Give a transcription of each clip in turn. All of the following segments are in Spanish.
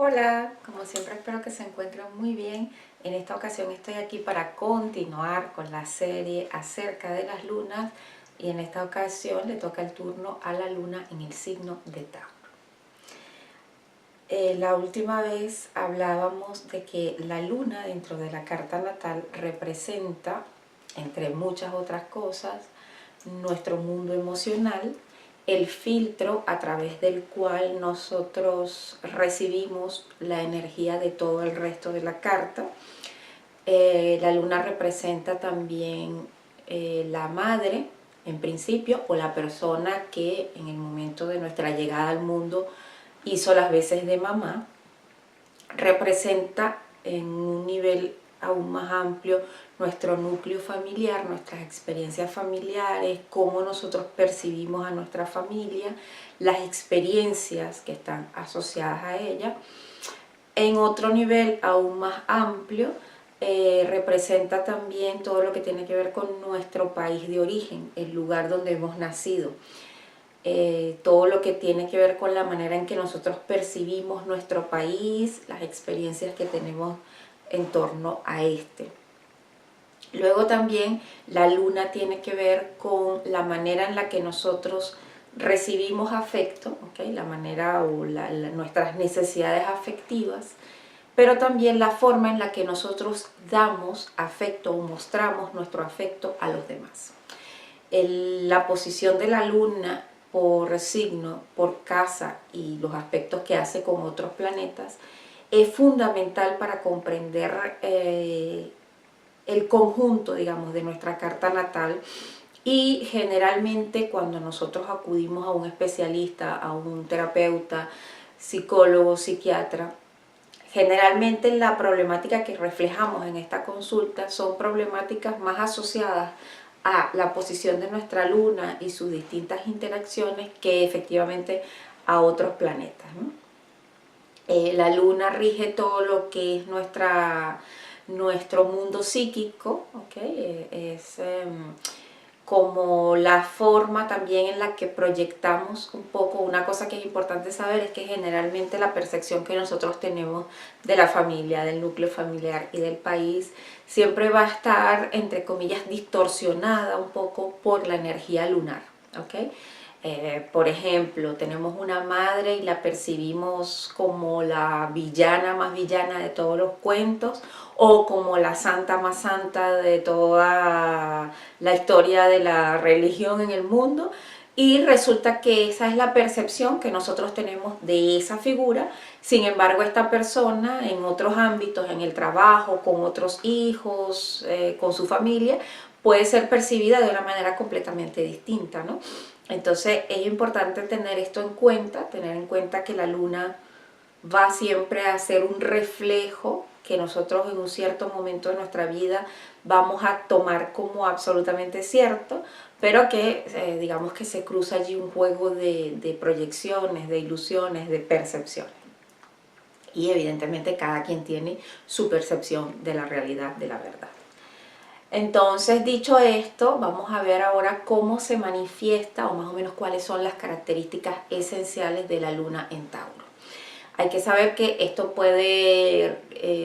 Hola, como siempre espero que se encuentren muy bien. En esta ocasión estoy aquí para continuar con la serie acerca de las lunas y en esta ocasión le toca el turno a la luna en el signo de Tauro. La última vez hablábamos de que la luna dentro de la carta natal representa, entre muchas otras cosas, nuestro mundo emocional, el filtro a través del cual nosotros recibimos la energía de todo el resto de la carta. La luna representa también la madre, en principio, o la persona que en el momento de nuestra llegada al mundo hizo las veces de mamá. Representa en un nivel aún más amplio nuestro núcleo familiar, nuestras experiencias familiares, cómo nosotros percibimos a nuestra familia, las experiencias que están asociadas a ella. En otro nivel aún más amplio, representa también todo lo que tiene que ver con nuestro país de origen, el lugar donde hemos nacido. Todo lo que tiene que ver con la manera en que nosotros percibimos nuestro país, las experiencias que tenemos en torno a este. Luego también la luna tiene que ver con la manera en la que nosotros recibimos afecto, ¿okay? La manera o nuestras necesidades afectivas, pero también la forma en la que nosotros damos afecto o mostramos nuestro afecto a los demás. La posición de la luna por signo, por casa y los aspectos que hace con otros planetas es fundamental para comprender el conjunto, digamos, de nuestra carta natal. Y generalmente cuando nosotros acudimos a un especialista, a un terapeuta, psicólogo, psiquiatra, generalmente la problemática que reflejamos en esta consulta son problemáticas más asociadas a la posición de nuestra luna y sus distintas interacciones que efectivamente a otros planetas, ¿no? La luna rige todo lo que es nuestro mundo psíquico, ¿okay? Es como la forma también en la que proyectamos un poco. Una cosa que es importante saber es que generalmente la percepción que nosotros tenemos de la familia, del núcleo familiar y del país siempre va a estar, entre comillas, distorsionada un poco por la energía lunar, ¿okay? Por ejemplo, tenemos una madre y la percibimos como la villana más villana de todos los cuentos o como la santa más santa de toda la historia de la religión en el mundo, y resulta que esa es la percepción que nosotros tenemos de esa figura. Sin embargo, esta persona en otros ámbitos, en el trabajo, con otros hijos, con su familia, puede ser percibida de una manera completamente distinta, ¿no? Entonces es importante tener esto en cuenta, tener en cuenta que la luna va siempre a ser un reflejo que nosotros en un cierto momento de nuestra vida vamos a tomar como absolutamente cierto, pero que digamos que se cruza allí un juego de proyecciones, de ilusiones, de percepciones. Y evidentemente cada quien tiene su percepción de la realidad, de la verdad. Entonces, dicho esto, vamos a ver ahora cómo se manifiesta o más o menos cuáles son las características esenciales de la luna en Tauro. Hay que saber que esto puede,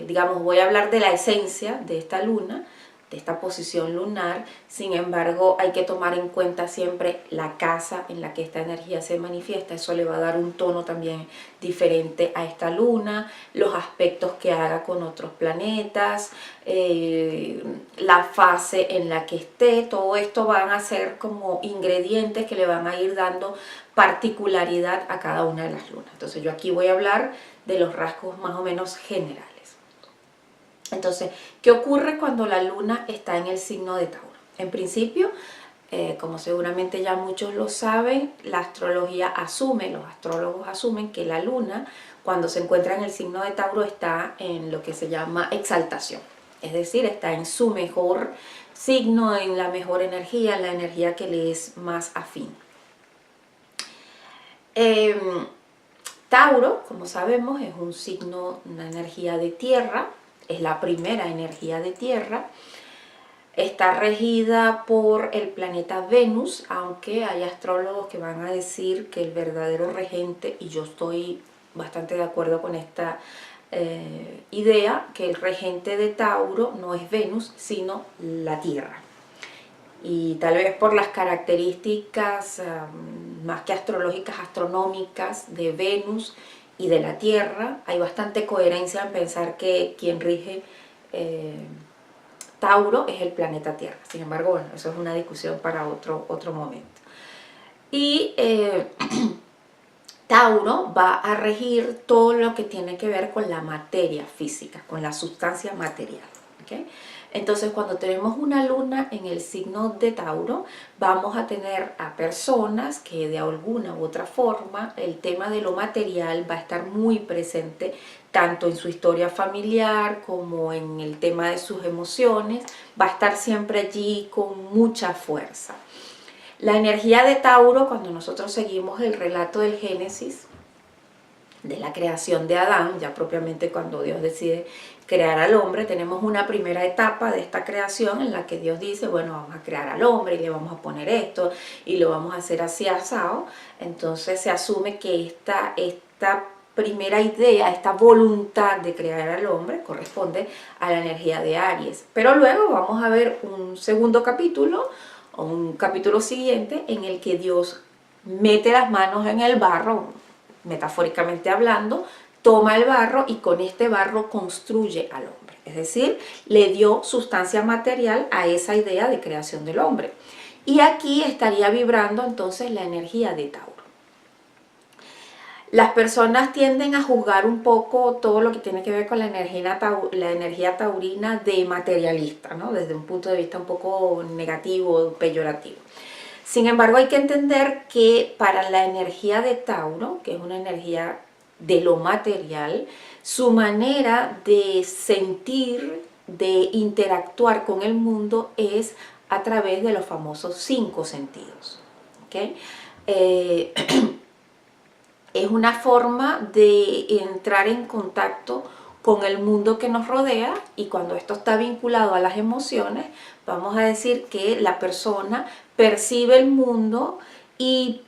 digamos, voy a hablar de la esencia de esta luna, de esta posición lunar. Sin embargo, hay que tomar en cuenta siempre la casa en la que esta energía se manifiesta. Eso le va a dar un tono también diferente a esta luna, los aspectos que haga con otros planetas, la fase en la que esté. Todo esto van a ser como ingredientes que le van a ir dando particularidad a cada una de las lunas. Entonces yo aquí voy a hablar de los rasgos más o menos generales. Entonces, ¿qué ocurre cuando la luna está en el signo de Tauro? En principio, como seguramente ya muchos lo saben, la astrología asume, los astrólogos asumen que la luna, cuando se encuentra en el signo de Tauro, está en lo que se llama exaltación. Es decir, está en su mejor signo, en la mejor energía, en la energía que le es más afín. Tauro, como sabemos, es un signo, una energía de tierra, es la primera energía de tierra. Está regida por el planeta Venus, aunque hay astrólogos que van a decir que el verdadero regente, y yo estoy bastante de acuerdo con esta idea, que el regente de Tauro no es Venus, sino la Tierra. Y tal vez por las características más que astrológicas, astronómicas de Venus y de la Tierra, hay bastante coherencia en pensar que quien rige Tauro es el planeta Tierra. Sin embargo, bueno, eso es una discusión para otro momento. Y Tauro va a regir todo lo que tiene que ver con la materia física, con la sustancia material. ¿Okay? Entonces, cuando tenemos una luna en el signo de Tauro, vamos a tener a personas que de alguna u otra forma el tema de lo material va a estar muy presente tanto en su historia familiar como en el tema de sus emociones, va a estar siempre allí con mucha fuerza. La energía de Tauro, cuando nosotros seguimos el relato del Génesis, de la creación de Adán, ya propiamente cuando Dios decide crear al hombre, tenemos una primera etapa de esta creación en la que Dios dice, bueno, vamos a crear al hombre y le vamos a poner esto y lo vamos a hacer así asado. Entonces se asume que esta primera idea, esta voluntad de crear al hombre corresponde a la energía de Aries. Pero luego vamos a ver un segundo capítulo o un capítulo siguiente en el que Dios mete las manos en el barro, metafóricamente hablando, toma el barro y con este barro construye al hombre. Es decir, le dio sustancia material a esa idea de creación del hombre. Y aquí estaría vibrando entonces la energía de Tauro. Las personas tienden a juzgar un poco todo lo que tiene que ver con la energía taurina de materialista, ¿no? Desde un punto de vista un poco negativo, peyorativo. Sin embargo, hay que entender que para la energía de Tauro, que es una energía de lo material, su manera de sentir, de interactuar con el mundo es a través de los famosos 5 sentidos. ¿Okay? Es una forma de entrar en contacto con el mundo que nos rodea, y cuando esto está vinculado a las emociones, vamos a decir que la persona percibe el mundo y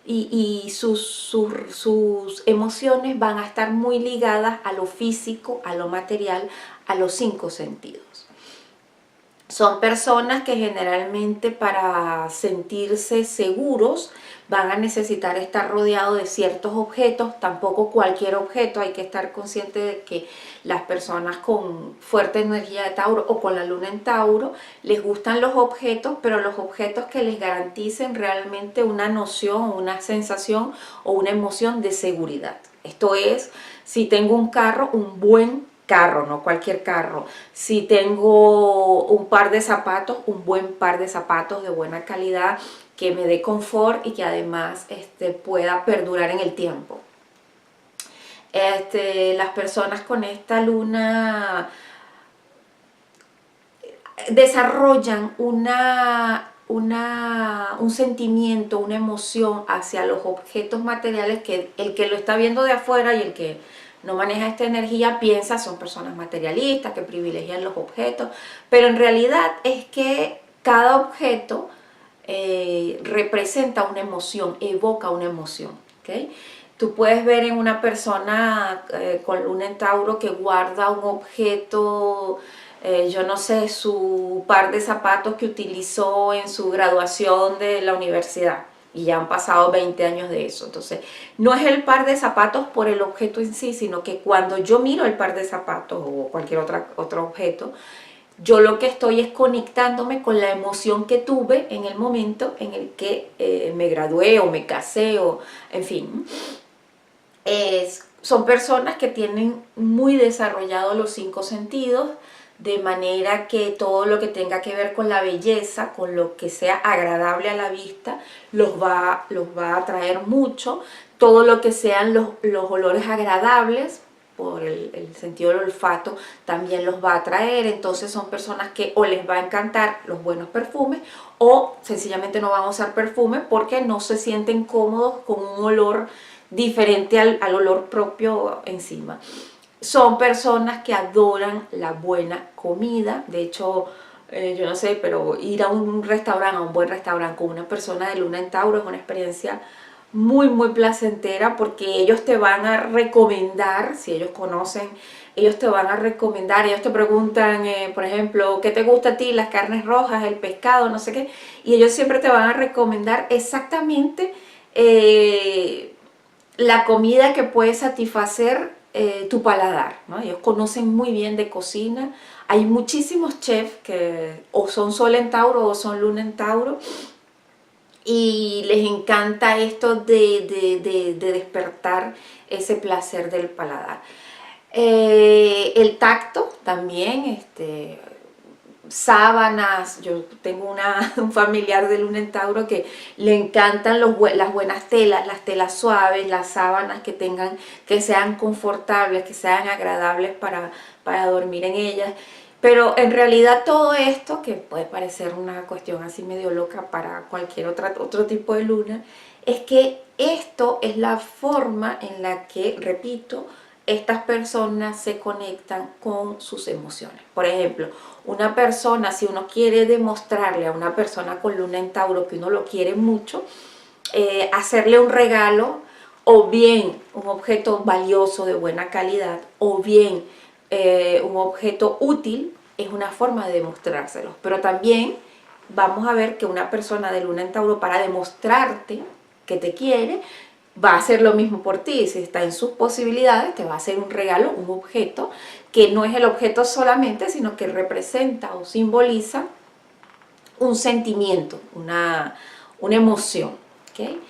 sus emociones van a estar muy ligadas a lo físico, a lo material, a los 5 sentidos. Son personas que generalmente para sentirse seguros van a necesitar estar rodeados de ciertos objetos, tampoco cualquier objeto. Hay que estar consciente de que las personas con fuerte energía de Tauro o con la luna en Tauro les gustan los objetos, pero los objetos que les garanticen realmente una noción, una sensación o una emoción de seguridad. Esto es, si tengo un carro, un buen carro, no cualquier carro. Si tengo un par de zapatos, un buen par de zapatos de buena calidad, que me dé confort y que además pueda perdurar en el tiempo. Las personas con esta luna desarrollan un sentimiento, una emoción hacia los objetos materiales que el que lo está viendo de afuera y el que no maneja esta energía piensa son personas materialistas que privilegian los objetos, pero en realidad es que cada objeto representa una emoción, evoca una emoción. ¿Okay? Tú puedes ver en una persona con luna en Tauro que guarda un objeto, yo no sé, su par de zapatos que utilizó en su graduación de la universidad. Y ya han pasado 20 años de eso. Entonces, no es el par de zapatos por el objeto en sí, sino que cuando yo miro el par de zapatos o cualquier otro objeto, yo lo que estoy es conectándome con la emoción que tuve en el momento en el que me gradué o me casé o en fin. Son personas que tienen muy desarrollados los 5 sentidos, de manera que todo lo que tenga que ver con la belleza, con lo que sea agradable a la vista, los va a atraer mucho. Todo lo que sean los olores agradables, por el sentido del olfato, también los va a atraer. Entonces son personas que o les va a encantar los buenos perfumes o sencillamente no van a usar perfume porque no se sienten cómodos con un olor diferente al olor propio encima. Son personas que adoran la buena comida. De hecho, yo no sé, pero ir a un restaurante, a un buen restaurante con una persona de luna en Tauro es una experiencia muy muy placentera, porque ellos te van a recomendar, si ellos conocen, ellos te van a recomendar, ellos te preguntan, por ejemplo, ¿qué te gusta a ti? Las carnes rojas, el pescado, no sé qué, y ellos siempre te van a recomendar exactamente la comida que puede satisfacer tu paladar, ¿no? Ellos conocen muy bien de cocina. Hay muchísimos chefs que o son Sol en Tauro o son Luna en Tauro, y les encanta esto de despertar ese placer del paladar. El tacto también, sábanas. Yo tengo un familiar de Luna en Tauro que le encantan las buenas telas, las telas suaves, las sábanas que sean confortables, que sean agradables para dormir en ellas. Pero en realidad todo esto, que puede parecer una cuestión así medio loca para cualquier otro tipo de luna, es que esto es la forma en la que, repito, estas personas se conectan con sus emociones. Por ejemplo, una persona, si uno quiere demostrarle a una persona con Luna en Tauro que uno lo quiere mucho, hacerle un regalo, o bien un objeto valioso de buena calidad, o bien un objeto útil, es una forma de demostrárselo. Pero también vamos a ver que una persona de Luna en Tauro, para demostrarte que te quiere, va a hacer lo mismo por ti. Si está en sus posibilidades, te va a hacer un regalo, un objeto, que no es el objeto solamente, sino que representa o simboliza un sentimiento, una emoción. ¿Okay?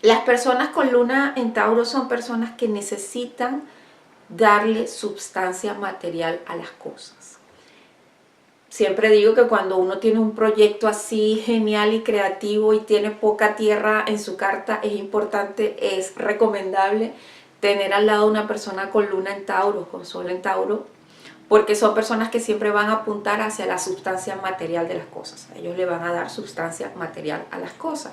Las personas con Luna en Tauro son personas que necesitan darle sustancia material a las cosas. Siempre digo que cuando uno tiene un proyecto así genial y creativo y tiene poca tierra en su carta, es importante, es recomendable tener al lado una persona con Luna en Tauro, con Sol en Tauro, porque son personas que siempre van a apuntar hacia la sustancia material de las cosas. Ellos le van a dar sustancia material a las cosas.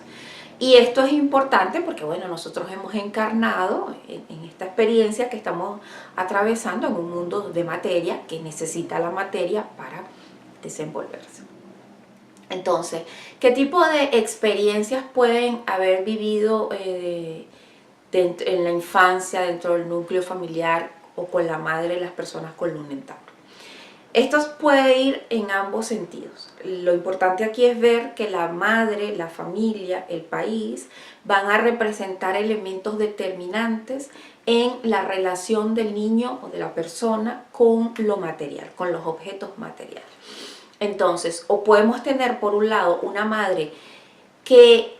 Y esto es importante porque, bueno, nosotros hemos encarnado en esta experiencia que estamos atravesando en un mundo de materia que necesita la materia para desenvolverse. Entonces, ¿qué tipo de experiencias pueden haber vivido en la infancia, dentro del núcleo familiar o con la madre de las personas con Luna en Tauro? Esto puede ir en ambos sentidos. Lo importante aquí es ver que la madre, la familia, el país van a representar elementos determinantes en la relación del niño o de la persona con lo material, con los objetos materiales. Entonces, o podemos tener por un lado una madre que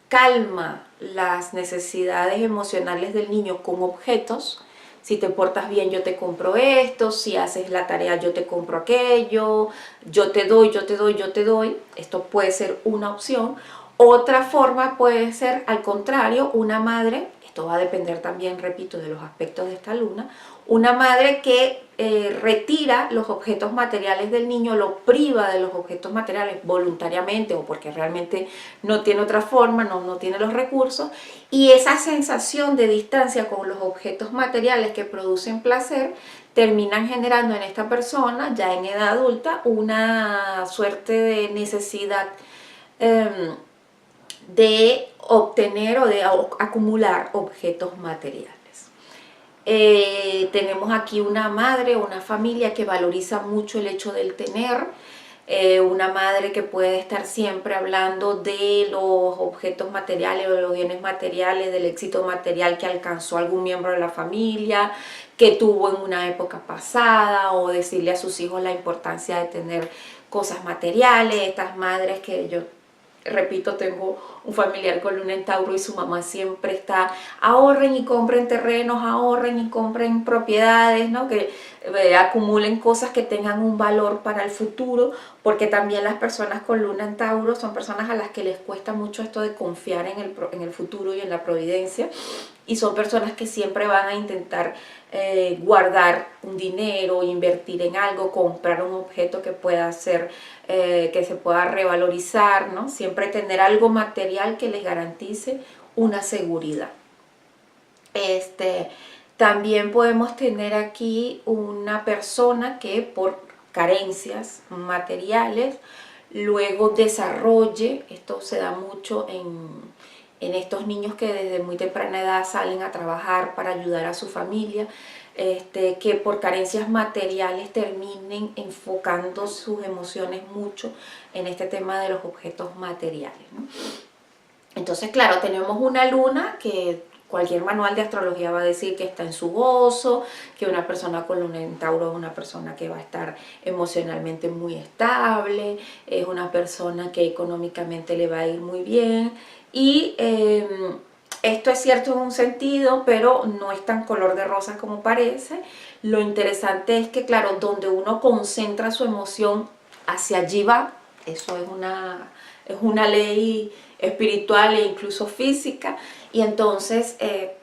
calma las necesidades emocionales del niño con objetos. Si te portas bien, yo te compro esto. Si haces la tarea, yo te compro aquello. Yo te doy, yo te doy, yo te doy. Esto puede ser una opción. Otra forma puede ser, al contrario, una madre, esto va a depender también, repito, de los aspectos de esta luna, una madre que retira los objetos materiales del niño, lo priva de los objetos materiales voluntariamente o porque realmente no tiene otra forma, no tiene los recursos, y esa sensación de distancia con los objetos materiales que producen placer terminan generando en esta persona, ya en edad adulta, una suerte de necesidad de obtener o de acumular objetos materiales. Tenemos aquí una madre o una familia que valoriza mucho el hecho del tener, una madre que puede estar siempre hablando de los objetos materiales o de los bienes materiales, del éxito material que alcanzó algún miembro de la familia, que tuvo en una época pasada, o decirle a sus hijos la importancia de tener cosas materiales. Estas madres que yo, repito, tengo un familiar con Luna en Tauro y su mamá siempre está, ahorren y compren terrenos, ahorren y compren propiedades, ¿no? Que acumulen cosas que tengan un valor para el futuro, porque también las personas con Luna en Tauro son personas a las que les cuesta mucho esto de confiar en el futuro y en la providencia, y son personas que siempre van a intentar guardar un dinero, invertir en algo, comprar un objeto que pueda ser, que se pueda revalorizar, ¿no? Siempre tener algo material que les garantice una seguridad. También podemos tener aquí una persona que por carencias materiales luego desarrolle. Esto se da mucho en estos niños que desde muy temprana edad salen a trabajar para ayudar a su familia, que por carencias materiales terminen enfocando sus emociones mucho en este tema de los objetos materiales, ¿no? Entonces, claro, tenemos una luna que cualquier manual de astrología va a decir que está en su gozo, que una persona con luna en Tauro es una persona que va a estar emocionalmente muy estable, es una persona que económicamente le va a ir muy bien. Y esto es cierto en un sentido, pero no es tan color de rosa como parece. Lo interesante es que, claro, donde uno concentra su emoción, hacia allí va. Eso es una ley espiritual e incluso física. Y entonces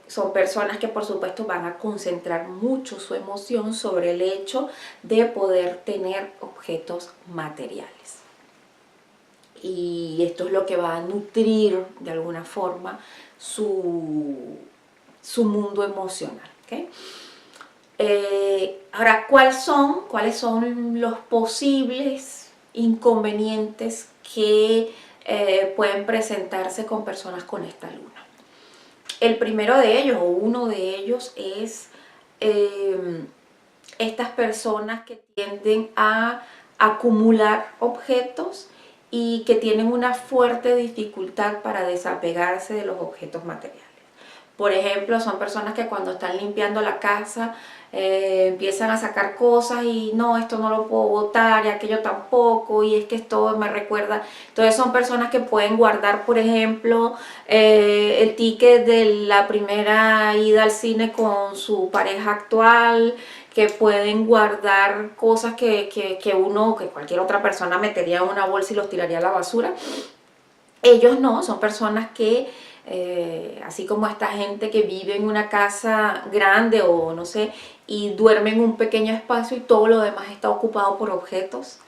son personas que por supuesto van a concentrar mucho su emoción sobre el hecho de poder tener objetos materiales. Y esto es lo que va a nutrir de alguna forma su mundo emocional, ¿okay? Ahora, ¿cuáles son los posibles inconvenientes que pueden presentarse con personas con esta luna? El primero de ellos, o uno de ellos, es estas personas que tienden a acumular objetos y que tienen una fuerte dificultad para desapegarse de los objetos materiales. Por ejemplo, son personas que cuando están limpiando la casa empiezan a sacar cosas y no, esto no lo puedo botar y aquello tampoco, y es que esto me recuerda. Entonces son personas que pueden guardar, por ejemplo, el ticket de la primera ida al cine con su pareja actual, que pueden guardar cosas que cualquier otra persona metería en una bolsa y los tiraría a la basura. Ellos no, son personas que así como esta gente que vive en una casa grande o no sé, y duerme en un pequeño espacio y todo lo demás está ocupado por objetos,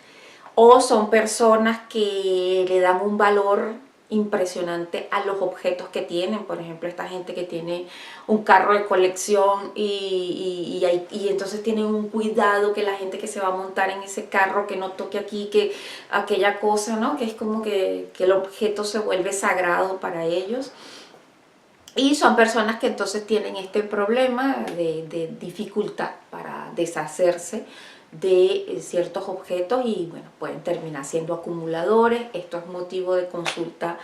o son personas que le dan un valor impresionante a los objetos que tienen. Por ejemplo, esta gente que tiene un carro de colección y entonces tienen un cuidado que la gente que se va a montar en ese carro que no toque aquí, que aquella cosa, ¿no? Que es como que el objeto se vuelve sagrado para ellos. Y son personas que entonces tienen este problema de dificultad para deshacerse de ciertos objetos y bueno, pueden terminar siendo acumuladores. Esto es motivo de consulta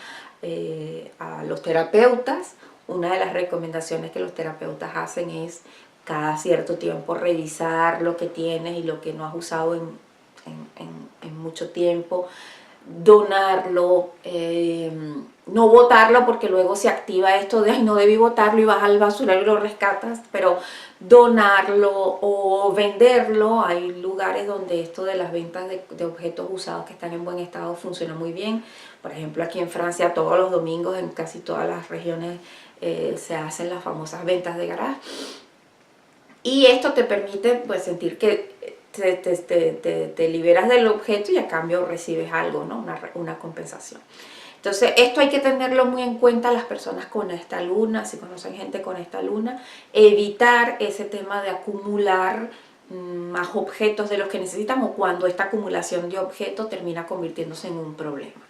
a los terapeutas. Una de las recomendaciones que los terapeutas hacen es cada cierto tiempo revisar lo que tienes y lo que no has usado en mucho tiempo, donarlo, no botarlo porque luego se activa esto de ay, no debí botarlo y vas al basurero y lo rescatas, pero donarlo o venderlo. Hay lugares donde esto de las ventas de objetos usados que están en buen estado funciona muy bien. Por ejemplo, aquí en Francia todos los domingos en casi todas las regiones se hacen las famosas ventas de garage, y esto te permite pues sentir que te liberas del objeto y a cambio recibes algo, ¿no? Una compensación. Entonces esto hay que tenerlo muy en cuenta las personas con esta luna, si conocen gente con esta luna, evitar ese tema de acumular más objetos de los que necesitamos cuando esta acumulación de objetos termina convirtiéndose en un problema.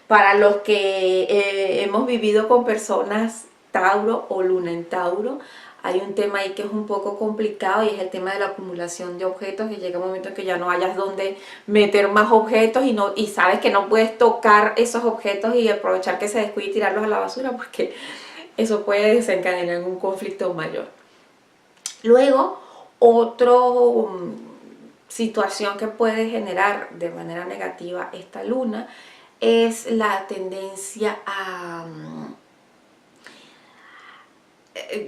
Para los que hemos vivido con personas Tauro o luna en Tauro, hay un tema ahí que es un poco complicado y es el tema de la acumulación de objetos, y llega un momento en que ya no hayas donde meter más objetos y sabes que no puedes tocar esos objetos y aprovechar que se descuide y tirarlos a la basura, porque eso puede desencadenar un conflicto mayor. Luego, otra situación que puede generar de manera negativa esta luna es la tendencia a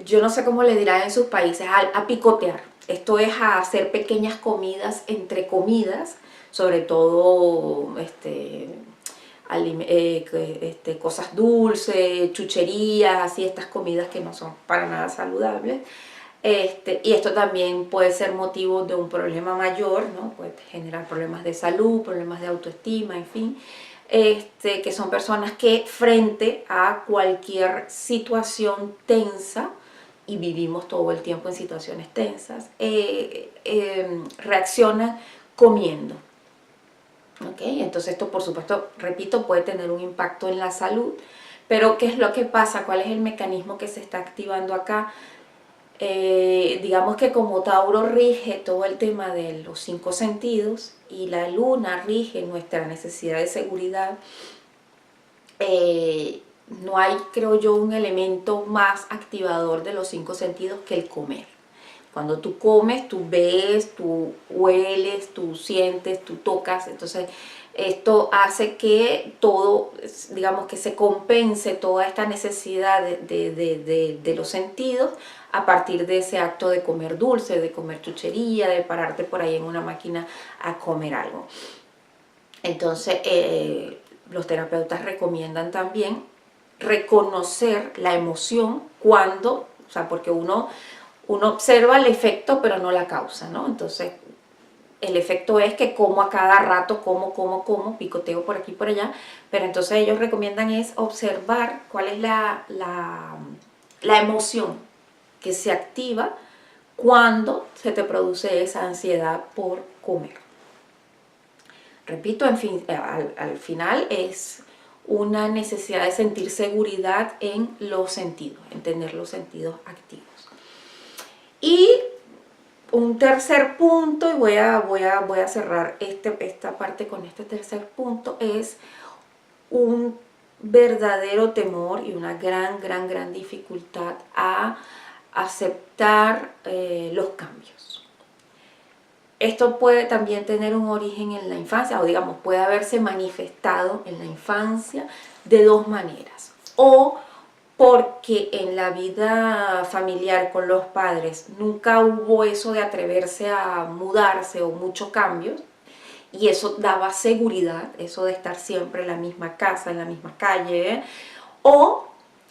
yo no sé cómo le dirán en sus países, a picotear. Esto es a hacer pequeñas comidas entre comidas, sobre todo cosas dulces, chucherías, así, estas comidas que no son para nada saludables. Y esto también puede ser motivo de un problema mayor, ¿no? Puede generar problemas de salud, problemas de autoestima, en fin. Que son personas que frente a cualquier situación tensa, y vivimos todo el tiempo en situaciones tensas, reaccionan comiendo. ¿ok? Entonces esto, por supuesto, repito, puede tener un impacto en la salud, pero ¿qué es lo que pasa? ¿Cuál es el mecanismo que se está activando acá? Digamos que como Tauro rige todo el tema de los 5 sentidos y la luna rige nuestra necesidad de seguridad, no hay, creo yo, un elemento más activador de los 5 sentidos que el comer. Cuando tú comes, tú ves, tú hueles, tú sientes, tú tocas, entonces esto hace que todo, digamos que se compense toda esta necesidad de los sentidos a partir de ese acto de comer dulce, de comer chuchería, de pararte por ahí en una máquina a comer algo. Entonces, los terapeutas recomiendan también reconocer la emoción cuando, o sea, porque uno observa el efecto pero no la causa, ¿no? Entonces, el efecto es que como a cada rato, como, picoteo por aquí y por allá, pero entonces ellos recomiendan es observar cuál es la emoción que se activa cuando se te produce esa ansiedad por comer. Repito, en fin, al final es una necesidad de sentir seguridad en los sentidos, en tener los sentidos activos. Y un tercer punto, y voy a cerrar esta parte con este tercer punto, es un verdadero temor y una gran dificultad a aceptar los cambios. Esto puede también tener un origen en la infancia, o digamos, puede haberse manifestado en la infancia de dos maneras. O porque en la vida familiar con los padres nunca hubo eso de atreverse a mudarse o muchos cambios, y eso daba seguridad, eso de estar siempre en la misma casa, en la misma calle, o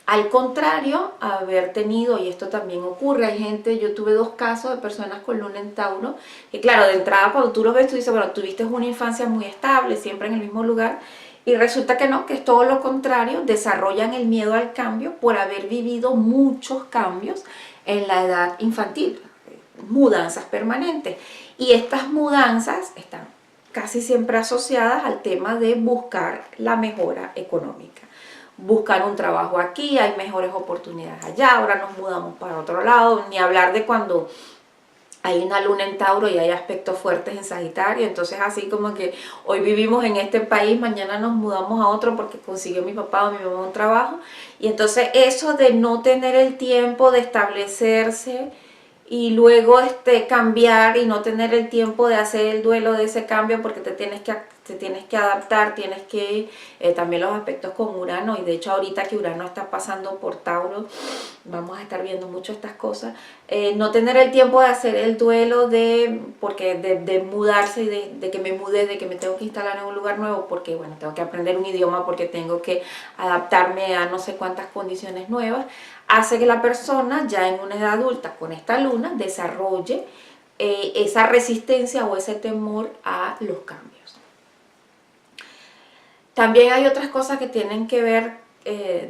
al contrario, haber tenido, y esto también ocurre, hay gente, yo tuve 2 casos de personas con luna en Tauro, que claro, de entrada cuando tú lo ves, tú dices, bueno, tuviste una infancia muy estable, siempre en el mismo lugar, y resulta que no, que es todo lo contrario, desarrollan el miedo al cambio por haber vivido muchos cambios en la edad infantil, mudanzas permanentes. Y estas mudanzas están casi siempre asociadas al tema de buscar la mejora económica. Buscar un trabajo aquí, hay mejores oportunidades allá, ahora nos mudamos para otro lado, ni hablar de cuando hay una luna en Tauro y hay aspectos fuertes en Sagitario, entonces así como que hoy vivimos en este país, mañana nos mudamos a otro porque consiguió mi papá o mi mamá un trabajo, y entonces eso de no tener el tiempo de establecerse y luego cambiar y no tener el tiempo de hacer el duelo de ese cambio porque te tienes que adaptar, tienes que, también los aspectos con Urano, y de hecho ahorita que Urano está pasando por Tauro, vamos a estar viendo mucho estas cosas, no tener el tiempo de hacer el duelo de mudarse y de que me mude, de que me tengo que instalar en un lugar nuevo porque bueno, tengo que aprender un idioma, porque tengo que adaptarme a no sé cuántas condiciones nuevas, hace que la persona ya en una edad adulta con esta luna desarrolle esa resistencia o ese temor a los cambios. También hay otras cosas que tienen que ver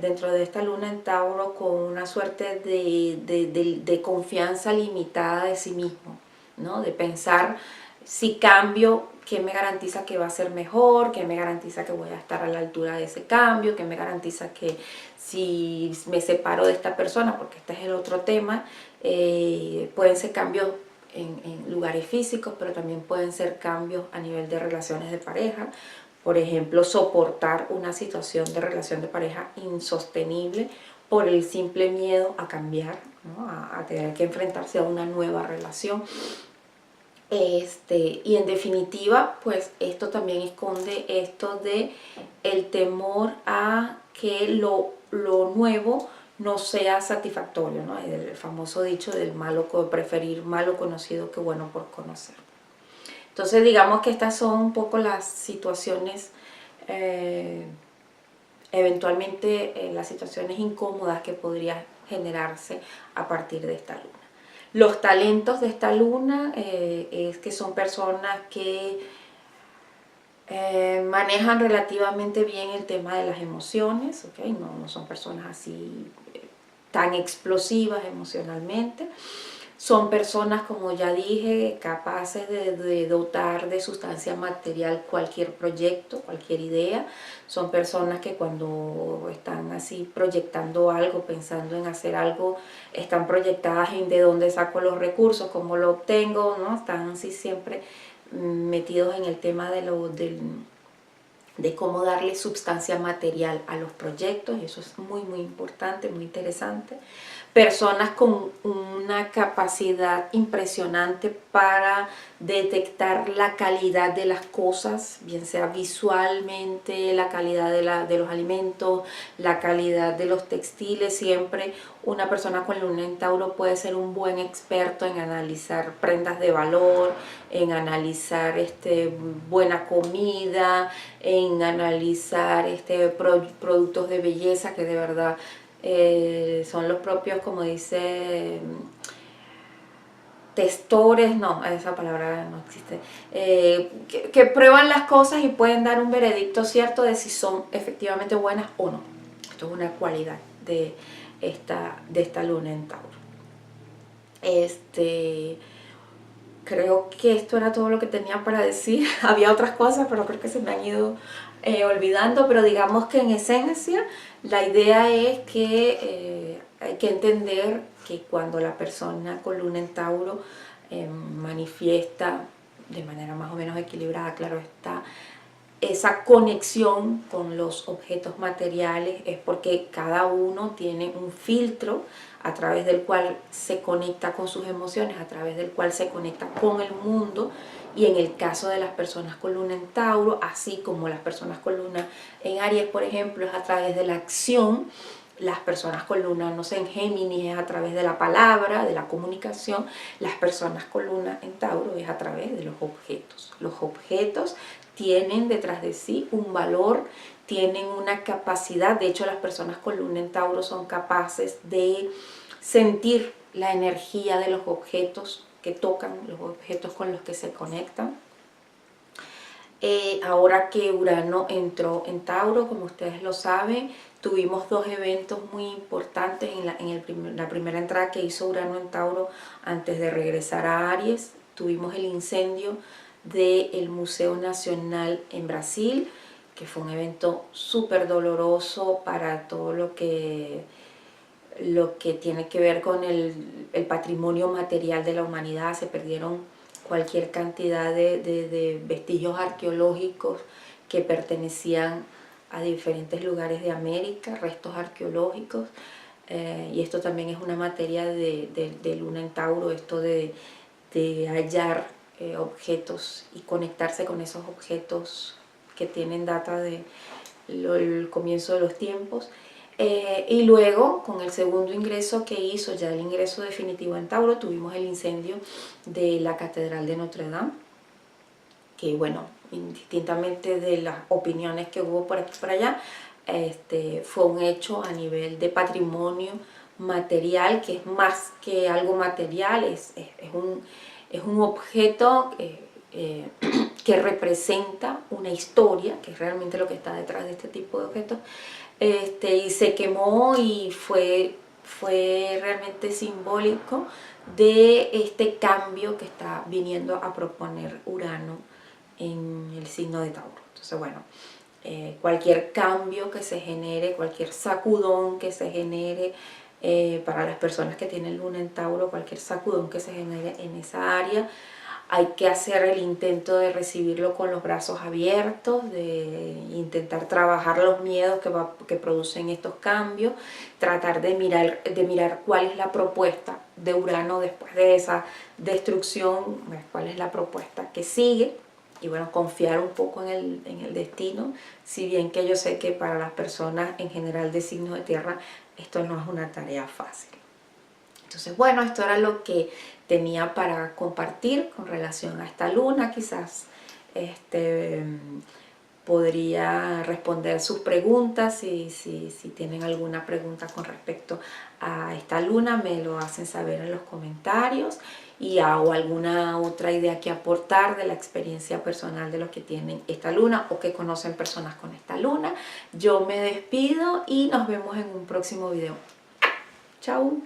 dentro de esta luna en Tauro con una suerte de confianza limitada de sí mismo, ¿no? De pensar, si cambio, ¿qué me garantiza que va a ser mejor? ¿Qué me garantiza que voy a estar a la altura de ese cambio? ¿Qué me garantiza que si me separo de esta persona, porque este es el otro tema, pueden ser cambios en lugares físicos, pero también pueden ser cambios a nivel de relaciones de pareja? Por ejemplo, soportar una situación de relación de pareja insostenible por el simple miedo a cambiar, ¿no? a tener que enfrentarse a una nueva relación. Y en definitiva, pues esto también esconde esto de el temor a que lo nuevo no sea satisfactorio, ¿no? El famoso dicho del preferir malo conocido que bueno por conocer. Entonces digamos que estas son un poco las situaciones, eventualmente las situaciones incómodas que podría generarse a partir de esta luna. Los talentos de esta luna es que son personas que manejan relativamente bien el tema de las emociones, ¿okay? No son personas así tan explosivas emocionalmente. Son personas, como ya dije, capaces de dotar de sustancia material cualquier proyecto, cualquier idea. Son personas que cuando están así proyectando algo, pensando en hacer algo, están proyectadas en de dónde saco los recursos, cómo lo obtengo, ¿no? Están así siempre metidos en el tema de cómo darle sustancia material a los proyectos, y eso es muy muy importante, muy interesante. Personas con una capacidad impresionante para detectar la calidad de las cosas, bien sea visualmente, la calidad de los alimentos, la calidad de los textiles. Siempre una persona con luna en Tauro puede ser un buen experto en analizar prendas de valor, en analizar buena comida, en analizar productos de belleza que de verdad son los propios, como dice, testores, no, esa palabra no existe, que prueban las cosas y pueden dar un veredicto cierto de si son efectivamente buenas o no. Esto es una cualidad de esta luna en Tauro. Creo que esto era todo lo que tenía para decir. Había otras cosas, pero creo que se me han ido olvidando, pero digamos que en esencia la idea es que hay que entender que cuando la persona con luna en Tauro manifiesta de manera más o menos equilibrada, claro está, esa conexión con los objetos materiales, es porque cada uno tiene un filtro a través del cual se conecta con sus emociones, a través del cual se conecta con el mundo. Y en el caso de las personas con luna en Tauro, así como las personas con luna en Aries, por ejemplo, es a través de la acción. Las personas con luna, no sé, en Géminis es a través de la palabra, de la comunicación. Las personas con luna en Tauro es a través de los objetos. Los objetos tienen detrás de sí un valor, tienen una capacidad. De hecho, las personas con luna en Tauro son capaces de sentir la energía de los objetos que tocan, los objetos con los que se conectan. Ahora que Urano entró en Tauro, como ustedes lo saben, tuvimos dos eventos muy importantes en la primera entrada que hizo Urano en Tauro antes de regresar a Aries. Tuvimos el incendio del Museo Nacional en Brasil, que fue un evento súper doloroso para todo lo que tiene que ver con el patrimonio material de la humanidad. Se perdieron cualquier cantidad de vestigios arqueológicos que pertenecían a diferentes lugares de América, restos arqueológicos, y esto también es una materia de luna en Tauro, esto de hallar objetos y conectarse con esos objetos que tienen data del comienzo de los tiempos. Y luego, con el segundo ingreso que hizo, ya el ingreso definitivo en Tauro, tuvimos el incendio de la Catedral de Notre Dame, que bueno, indistintamente de las opiniones que hubo por aquí y por allá, fue un hecho a nivel de patrimonio material, que es más que algo material, es un objeto que representa una historia, que es realmente lo que está detrás de este tipo de objetos, y se quemó, y fue realmente simbólico de este cambio que está viniendo a proponer Urano en el signo de Tauro. Entonces, bueno, cualquier cambio que se genere, cualquier sacudón que se genere, para las personas que tienen luna en Tauro, cualquier sacudón que se genere en esa área, hay que hacer el intento de recibirlo con los brazos abiertos, de intentar trabajar los miedos que producen estos cambios, tratar de mirar cuál es la propuesta de Urano después de esa destrucción, cuál es la propuesta que sigue, y bueno, confiar un poco en el destino, si bien que yo sé que para las personas en general de signos de tierra esto no es una tarea fácil. Entonces, bueno, esto era lo que tenía para compartir con relación a esta luna. Quizás podría responder sus preguntas. Si tienen alguna pregunta con respecto a esta luna, me lo hacen saber en los comentarios, y hago alguna otra idea que aportar de la experiencia personal de los que tienen esta luna o que conocen personas con esta luna. Yo me despido y nos vemos en un próximo video. Chao.